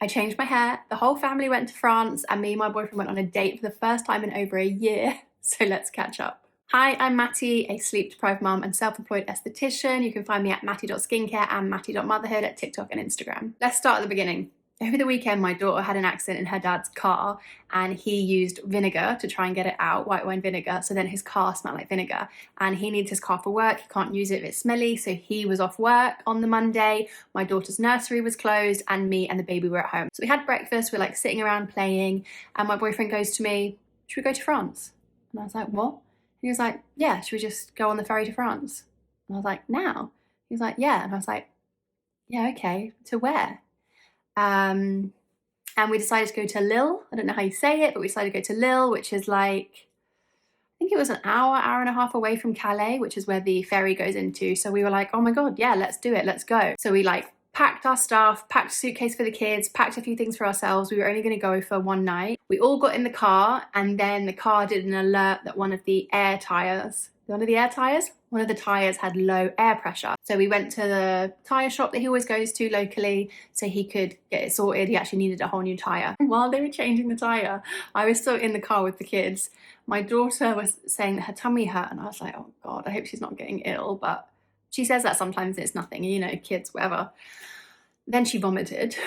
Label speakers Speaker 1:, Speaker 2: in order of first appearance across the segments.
Speaker 1: I changed my hair, the whole family went to France, and me and my boyfriend went on a date for the first time in over a year. So let's catch up. Hi, I'm Matty, a sleep-deprived mum and self-employed esthetician. You can find me at matty.skincare and matty.motherhood at TikTok and Instagram. Let's start at the beginning. Over the weekend, my daughter had an accident in her dad's car, and he used vinegar to try and get it out, white wine vinegar. So then his car smelled like vinegar, and he needs his car for work. He can't use it if it's smelly. So he was off work on the Monday. My daughter's nursery was closed, and me and the baby were at home. So we had breakfast. We're like sitting around playing, and my boyfriend goes to me, should we go to France? And I was like, what? He was like, yeah, should we just go on the ferry to France? And I was like, now? He was like, yeah. And I was like, yeah, okay. To where? And we decided to go to Lille. I don't know how you say it, but we decided to go to Lille, which is like, I think it was an hour and a half away from Calais, which is where the ferry goes into. So we were like, oh my God, yeah, let's do it. Let's go. So we like packed our stuff, packed a suitcase for the kids, packed a few things for ourselves. We were only going to go for one night. We all got in the car, and then the car did an alert that one of the tires had low air pressure. So we went to the tyre shop that he always goes to locally so he could get it sorted. He actually needed a whole new tyre. While they were changing the tyre, I was still in the car with the kids. My daughter was saying that her tummy hurt, and I was like, oh God, I hope she's not getting ill. But she says that sometimes it's nothing, you know, kids, whatever. Then she vomited.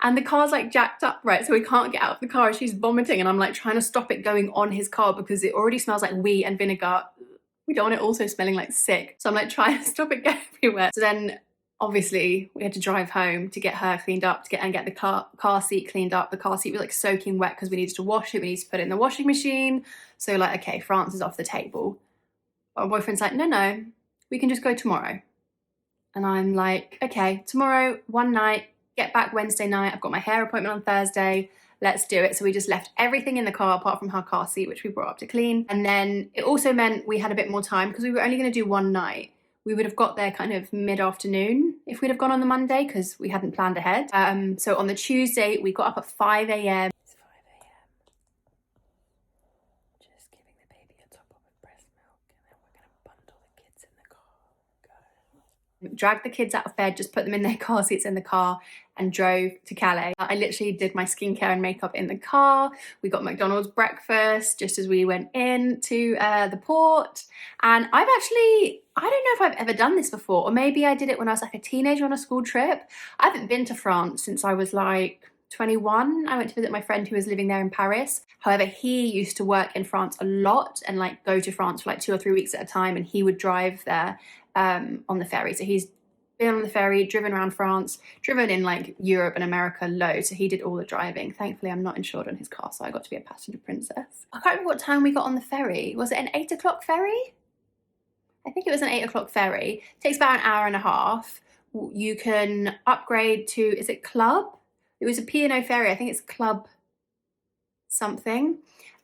Speaker 1: And the car's like jacked up, right? So we can't get out of the car. She's vomiting, and I'm like trying to stop it going on his car because it already smells like wee and vinegar. We don't want it also smelling like sick. So I'm like trying to stop it going everywhere. So then obviously we had to drive home to get her cleaned up, to get the car seat cleaned up. The car seat was like soaking wet because we needed to wash it. We needed to put it in the washing machine. So like, okay, France is off the table. My boyfriend's like, no, we can just go tomorrow. And I'm like, okay, tomorrow, one night, get back Wednesday night. I've got my hair appointment on Thursday. Let's do it. So we just left everything in the car apart from her car seat, which we brought up to clean. And then it also meant we had a bit more time because we were only going to do one night. We would have got there kind of mid-afternoon if we'd have gone on the Monday because we hadn't planned ahead. So on the Tuesday, we got up at 5 a.m. It's 5 a.m. Just giving the baby a top up of breast milk, and then we're going to bundle the kids in the car. Dragged the kids out of bed, just put them in their car seats in the car, and drove to Calais. I literally did my skincare and makeup in the car. We got McDonald's breakfast just as we went in to the port. And I don't know if I've ever done this before, or maybe I did it when I was like a teenager on a school trip. I haven't been to France since I was like 21. I went to visit my friend who was living there in Paris. However, he used to work in France a lot and like go to France for like 2 or 3 weeks at a time, and he would drive there on the ferry. So he's been on the ferry, driven around France, driven in like Europe and America loads. So he did all the driving. Thankfully, I'm not insured on his car, so I got to be a passenger princess. I can't remember what time we got on the ferry. Was it an 8 o'clock ferry? I think it was an 8 o'clock ferry. It takes about an hour and a half. You can upgrade to, is it Club? It was a P&O ferry. I think it's Club something.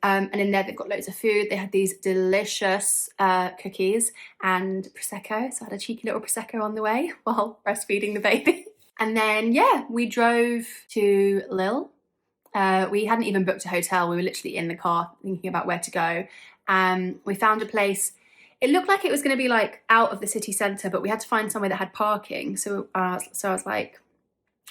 Speaker 1: And in there, they've got loads of food. They had these delicious cookies and Prosecco. So I had a cheeky little Prosecco on the way while breastfeeding the baby. And then, yeah, we drove to Lille. We hadn't even booked a hotel. We were literally in the car thinking about where to go. We found a place. It looked like it was going to be like out of the city centre, but we had to find somewhere that had parking. So I was like,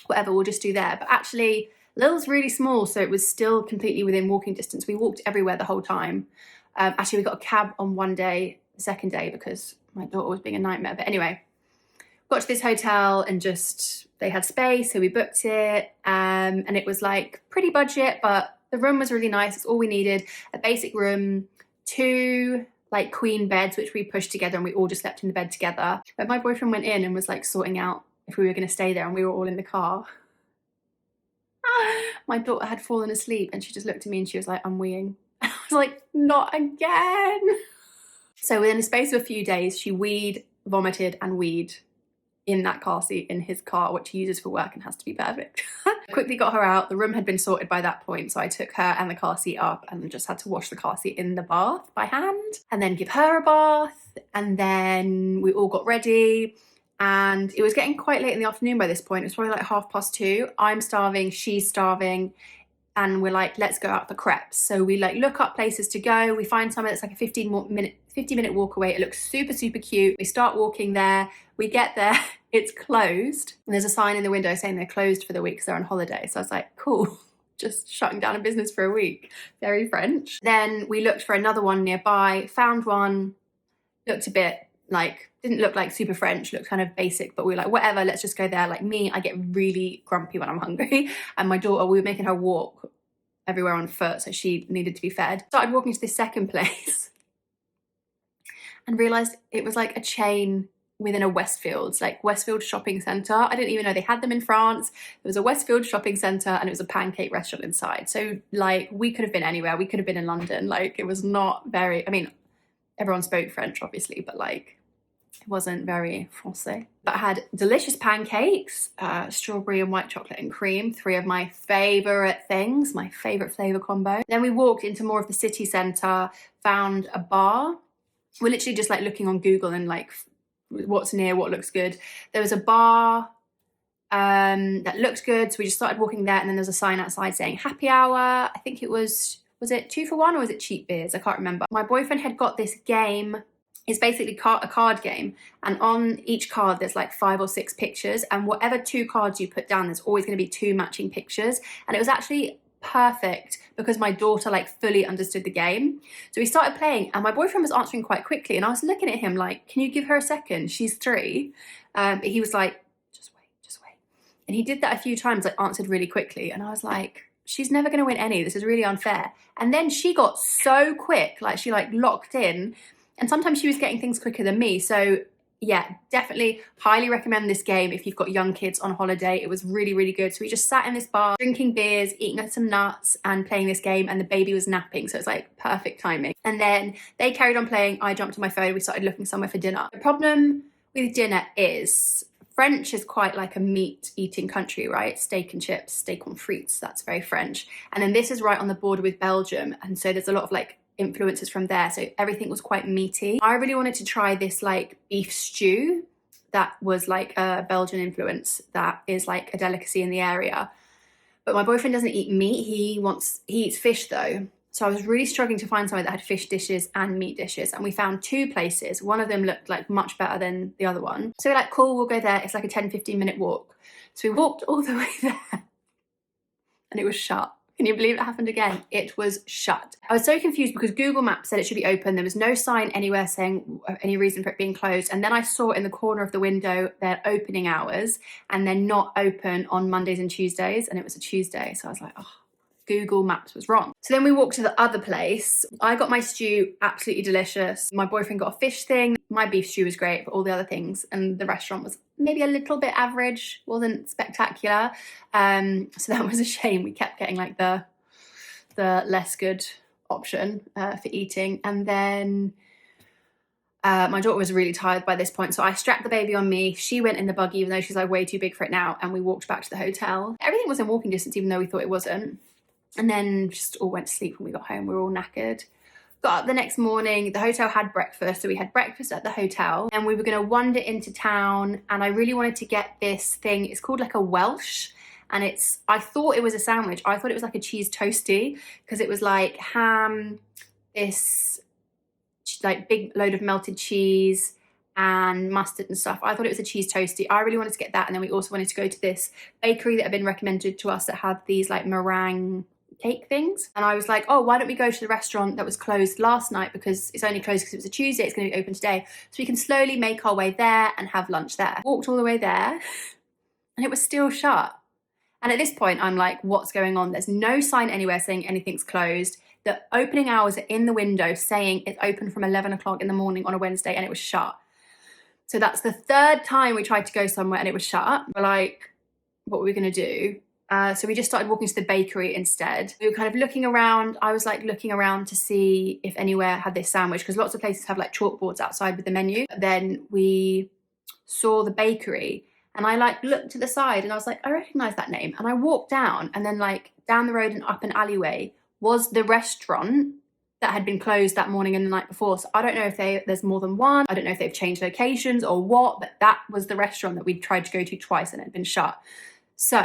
Speaker 1: whatever, we'll just do there. But actually, Lille's really small, so it was still completely within walking distance. We walked everywhere the whole time. Actually, we got a cab on one day, the second day, because my daughter was being a nightmare. But anyway, got to this hotel and just, they had space, so we booked it. And it was like pretty budget, but the room was really nice. It's all we needed. A basic room, 2 like queen beds, which we pushed together, and we all just slept in the bed together. But my boyfriend went in and was like sorting out if we were going to stay there, and we were all in the car. My daughter had fallen asleep, and she just looked at me and she was like, I'm weeing. And I was like, not again. So within the space of a few days, she weed, vomited and weed in that car seat in his car, which he uses for work and has to be perfect. Quickly got her out. The room had been sorted by that point, so I took her and the car seat up and just had to wash the car seat in the bath by hand and then give her a bath. And then we all got ready, and it was getting quite late in the afternoon by this point. It was probably like 2:30. I'm starving, she's starving, and we're like, let's go out for crepes. So we like look up places to go. We find somewhere that's like a 50 minute walk away. It looks super, super cute. We start walking there. We get there. it's closed. And there's a sign in the window saying they're closed for the week because they're on holiday. So I was like, cool, just shutting down a business for a week. Very French. Then we looked for another one nearby, found one, looked a bit like, didn't look like super French, looked kind of basic, but we were like, whatever, let's just go there. Like me, I get really grumpy when I'm hungry. And my daughter, we were making her walk everywhere on foot, so she needed to be fed. Started walking to this second place and realised it was like a chain within a Westfields, like Westfield shopping centre. I didn't even know they had them in France. There was a Westfield shopping centre and it was a pancake restaurant inside. So like we could have been anywhere. We could have been in London. Like it was not very, I mean, everyone spoke French obviously, but like it wasn't very français. But I had delicious pancakes, strawberry and white chocolate and cream, 3 of my favourite things, my favourite flavour combo. Then we walked into more of the city centre, found a bar. We're literally just like looking on Google and like what's near, what looks good. There was a bar that looked good, so we just started walking there, and then there was a sign outside saying happy hour. I think it was it 2 for 1 or was it cheap beers? I can't remember. My boyfriend had got this game. It's basically a card game, and on each card there's like 5 or 6 pictures, and whatever 2 cards you put down, there's always going to be 2 matching pictures. And it was actually perfect because my daughter like fully understood the game. So we started playing and my boyfriend was answering quite quickly, and I was looking at him like, can you give her a second? She's 3. But he was like, just wait. And he did that a few times, like answered really quickly, and I was like, she's never going to win any. This is really unfair. And then she got so quick, like she like locked in, and sometimes she was getting things quicker than me. So yeah, definitely highly recommend this game if you've got young kids on holiday. It was really, really good. So we just sat in this bar, drinking beers, eating some nuts and playing this game, and the baby was napping. So it's like perfect timing. And then they carried on playing. I jumped on my phone. We started looking somewhere for dinner. The problem with dinner is French is quite like a meat eating country, right? Steak and chips, steak on frites, that's very French. And then this is right on the border with Belgium. And so there's a lot of like influences from there, so everything was quite meaty. I really wanted to try this like beef stew that was like a Belgian influence, that is like a delicacy in the area, but my boyfriend doesn't eat meat. He eats fish though, so I was really struggling to find somewhere that had fish dishes and meat dishes, and we found 2 places. One of them looked like much better than the other one, so we're like, cool, we'll go there. It's like a 10-15 minute walk. So we walked all the way there and it was shut. Can you believe it happened again? It was shut. I was so confused because Google Maps said it should be open. There was no sign anywhere saying any reason for it being closed. And then I saw in the corner of the window their opening hours, and they're not open on Mondays and Tuesdays. And it was a Tuesday. So I was like, oh, Google Maps was wrong. So then we walked to the other place. I got my stew, absolutely delicious. My boyfriend got a fish thing. My beef stew was great, but all the other things, and the restaurant was maybe a little bit average, wasn't spectacular. So that was a shame. We kept getting like the less good option for eating. And then my daughter was really tired by this point, so I strapped the baby on me. She went in the buggy, even though she's like way too big for it now, and we walked back to the hotel. Everything was in walking distance, even though we thought it wasn't. And then just all went to sleep when we got home. We were all knackered. Got up the next morning, the hotel had breakfast, so we had breakfast at the hotel, and we were going to wander into town, and I really wanted to get this thing. It's called like a Welsh, and I thought it was a sandwich. I thought it was like a cheese toasty, because it was like ham, this like big load of melted cheese and mustard and stuff. I thought it was a cheese toasty. I really wanted to get that, and then we also wanted to go to this bakery that had been recommended to us that had these like meringue cake things. And I was like, oh, why don't we go to the restaurant that was closed last night, because it's only closed because it was a Tuesday, it's going to be open today, so we can slowly make our way there and have lunch there. Walked all the way there and it was still shut. And at this point I'm like, what's going on? There's no sign anywhere saying anything's closed. The opening hours are in the window saying it's open from 11 o'clock in the morning on a Wednesday, and it was shut. So that's the 3rd time we tried to go somewhere and it was shut. We're like, what were we going to do? So we just started walking to the bakery instead. We were kind of looking around. I was like looking around to see if anywhere had this sandwich, because lots of places have like chalkboards outside with the menu. But then we saw the bakery, and I like looked to the side and I was like, I recognize that name. And I walked down, and then like down the road and up an alleyway was the restaurant that had been closed that morning and the night before. So I don't know if there's more than one. I don't know if they've changed locations or what, but that was the restaurant that we'd tried to go to twice and it had been shut. So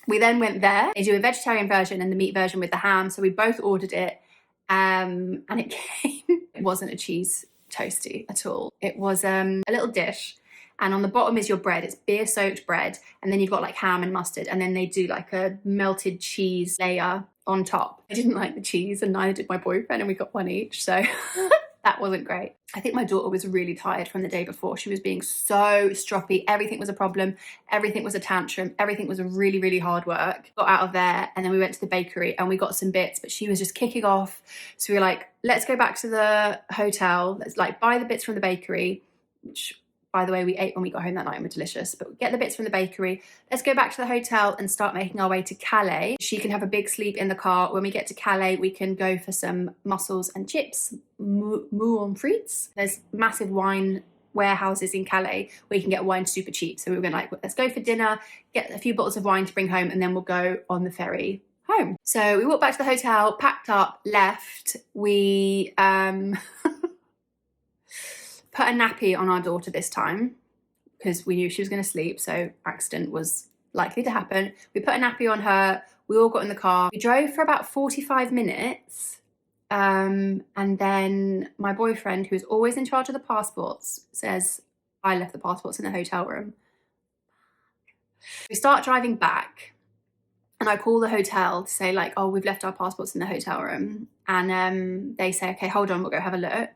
Speaker 1: we then went there. They do a vegetarian version and the meat version with the ham. So we both ordered it, and it came. It wasn't a cheese toasty at all. It was a little dish, And on the bottom is your bread. It's beer soaked bread. And then you've got like ham and mustard. And then they do like a melted cheese layer on top. I didn't like the cheese and neither did my boyfriend, and we got one each. So that wasn't great. I think my daughter was really tired from the day before. She was being so stroppy. Everything was a problem. Everything was a tantrum. Everything was a really, really hard work. Got out of there and then we went to the bakery and we got some bits, but she was just kicking off. So we were like, let's go back to the hotel. Let's like buy the bits from the bakery, which by the way, we ate when we got home that night and were delicious, but get the bits from the bakery. Let's go back to the hotel and start making our way to Calais. She can have a big sleep in the car. When we get to Calais, we can go for some mussels and chips, moules frites. There's massive wine warehouses in Calais where you can get wine super cheap. So we were going like, let's go for dinner, get a few bottles of wine to bring home, and then we'll go on the ferry home. So we walked back to the hotel, packed up, left. We put a nappy on our daughter this time because we knew she was going to sleep, so accident was likely to happen. We put a nappy on her. We all got in the car. We drove for about 45 minutes. And then my boyfriend, who's always in charge of the passports, says, I left the passports in the hotel room. We start driving back and I call the hotel to say like, oh, we've left our passports in the hotel room. And they say, okay, hold on, we'll go have a look.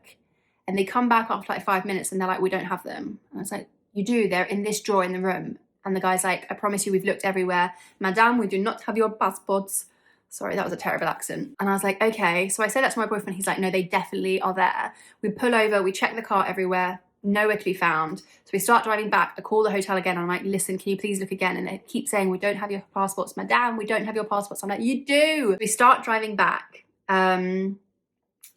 Speaker 1: And they come back after like 5 minutes and they're like, we don't have them. And I was like, you do, they're in this drawer in the room. And the guy's like, I promise you, we've looked everywhere. Madame, we do not have your passports. Sorry, that was a terrible accent. And I was like, okay. So I said that to my boyfriend. He's like, no, they definitely are there. We pull over, we check the car everywhere, nowhere to be found. So we start driving back. I call the hotel again. And I'm like, listen, can you please look again? And they keep saying, we don't have your passports. Madame, we don't have your passports. I'm like, you do. We start driving back.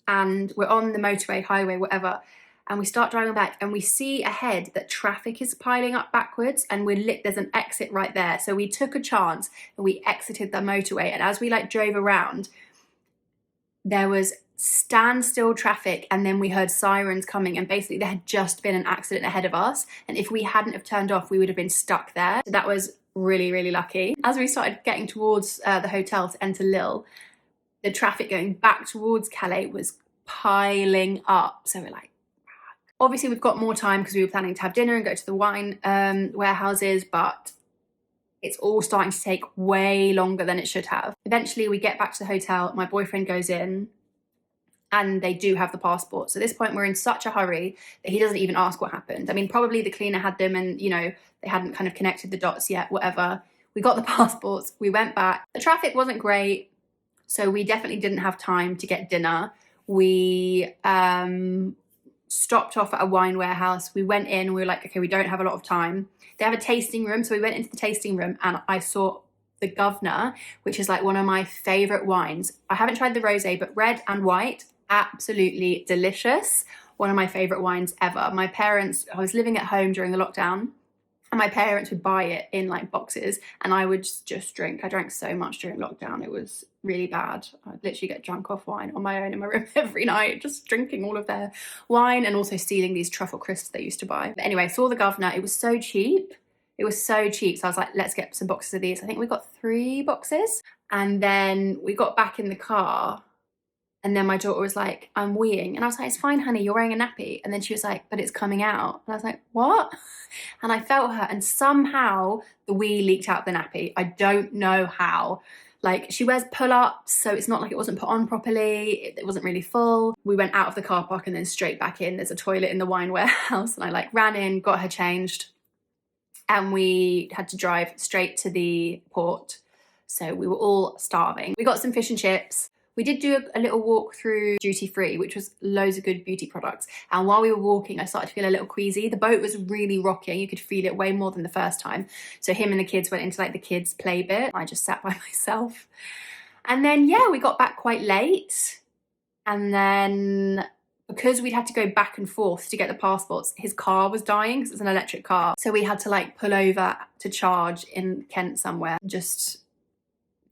Speaker 1: And we're on the motorway, highway, whatever, and we start driving back and we see ahead that traffic is piling up backwards and there's an exit right there. So we took a chance and we exited the motorway, and as we like drove around, there was standstill traffic, and then we heard sirens coming, and basically there had just been an accident ahead of us, and if we hadn't have turned off, we would have been stuck there. So that was really, really lucky. As we started getting towards the hotel to enter Lille, the traffic going back towards Calais was piling up. So we're like, obviously we've got more time because we were planning to have dinner and go to the wine warehouses, but it's all starting to take way longer than it should have. Eventually we get back to the hotel, my boyfriend goes in and they do have the passport. So at this point we're in such a hurry that he doesn't even ask what happened. I mean, probably the cleaner had them and, you know, they hadn't kind of connected the dots yet, whatever. We got the passports, we went back. The traffic wasn't great, so we definitely didn't have time to get dinner. We stopped off at a wine warehouse. We went in, we were like, okay, we don't have a lot of time. They have a tasting room, so we went into the tasting room and I saw the Governor, which is like one of my favorite wines. I haven't tried the rosé, but red and white, absolutely delicious. One of my favorite wines ever. I was living at home during the lockdown, and my parents would buy it in like boxes and I would just drink. I drank so much during lockdown. It was really bad. I'd literally get drunk off wine on my own in my room every night, just drinking all of their wine and also stealing these truffle crisps they used to buy. But anyway, saw the Governor. It was so cheap. It was so cheap. So I was like, let's get some boxes of these. I think we got 3 boxes. And then we got back in the car. And then my daughter was like, I'm weeing. And I was like, it's fine, honey, you're wearing a nappy. And then she was like, but it's coming out. And I was like, what? And I felt her. And somehow the wee leaked out the nappy. I don't know how. Like, she wears pull-ups, so it's not like it wasn't put on properly. It wasn't really full. We went out of the car park and then straight back in. There's a toilet in the wine warehouse. And I like ran in, got her changed. And we had to drive straight to the port. So we were all starving. We got some fish and chips. We did do a little walk through duty free, which was loads of good beauty products. And while we were walking, I started to feel a little queasy. The boat was really rocking. You could feel it way more than the first time. So him and the kids went into like the kids play bit. I just sat by myself. And then, yeah, we got back quite late. And then because we'd had to go back and forth to get the passports, his car was dying because it's an electric car. So we had to like pull over to charge in Kent somewhere. Just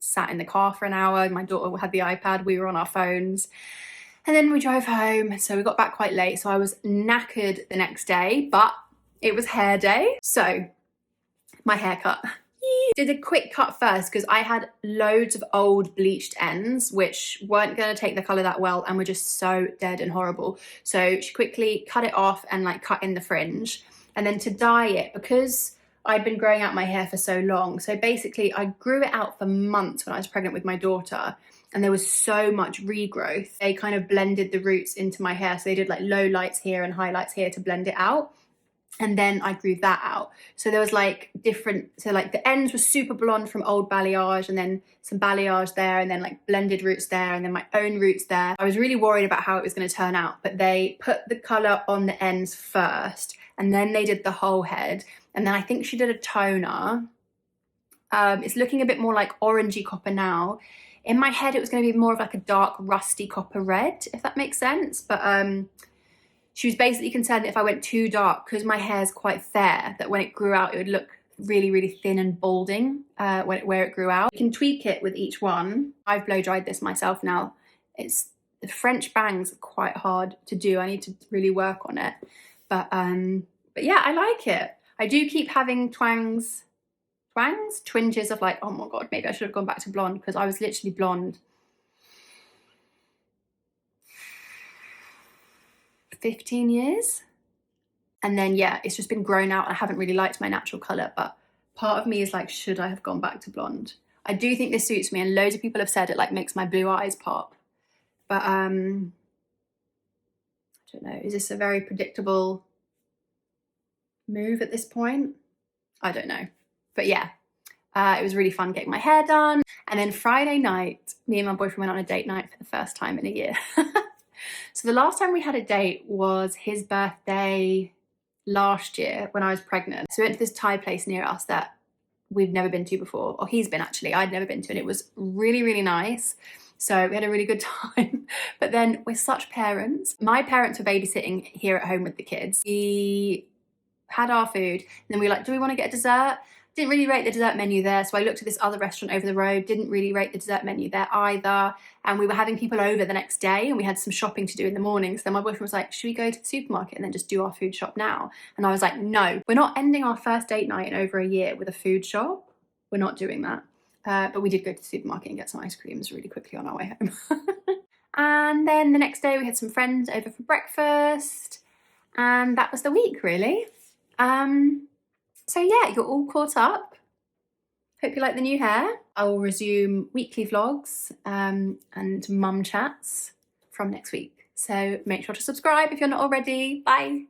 Speaker 1: sat in the car for an hour. My daughter had the iPad, we were on our phones, and then we drove home. So we got back quite late, so I was knackered the next day, but it was hair day. So my haircut, did a quick cut first because I had loads of old bleached ends which weren't going to take the colour that well and were just so dead and horrible. So she quickly cut it off and like cut in the fringe. And then to dye it, because I'd been growing out my hair for so long. So basically I grew it out for months when I was pregnant with my daughter, and there was so much regrowth. They kind of blended the roots into my hair. So they did like low lights here and highlights here to blend it out. And then I grew that out. So there was like different, so like the ends were super blonde from old balayage, and then some balayage there, and then like blended roots there, and then my own roots there. I was really worried about how it was going to turn out, but they put the colour on the ends first, and then they did the whole head. And then I think she did a toner. It's looking a bit more like orangey copper now. In my head, it was going to be more of like a dark rusty copper red, if that makes sense. But she was basically concerned that if I went too dark, because my hair is quite fair, that when it grew out, it would look really, really thin and balding where it grew out. You can tweak it with each one. I've blow dried this myself now. The French bangs are quite hard to do. I need to really work on it. But yeah, I like it. I do keep having twinges of like, oh my God, maybe I should have gone back to blonde, because I was literally blonde 15 years. And then, yeah, it's just been grown out. I haven't really liked my natural colour, but part of me is like, should I have gone back to blonde? I do think this suits me, and loads of people have said it like makes my blue eyes pop. But I don't know, is this a very predictable move at this point? I don't know. But yeah, it was really fun getting my hair done. And then Friday night, me and my boyfriend went on a date night for the first time in a year. So the last time we had a date was his birthday last year when I was pregnant. So we went to this Thai place near us that we've never been to before, or he's been actually, I'd never been to, and it was really, really nice. So we had a really good time. But then we're such parents. My parents were babysitting here at home with the kids. We had our food, and then we were like, do we want to get a dessert? Didn't really rate the dessert menu there, so I looked at this other restaurant over the road, didn't really rate the dessert menu there either. And we were having people over the next day, and we had some shopping to do in the morning. So then my boyfriend was like, should we go to the supermarket and then just do our food shop now? And I was like, no, we're not ending our first date night in over a year with a food shop. We're not doing that. But we did go to the supermarket and get some ice creams really quickly on our way home. And then the next day we had some friends over for breakfast, and that was the week really. So yeah, you're all caught up. Hope you like the new hair. I will resume weekly vlogs and mum chats from next week. So make sure to subscribe if you're not already. Bye.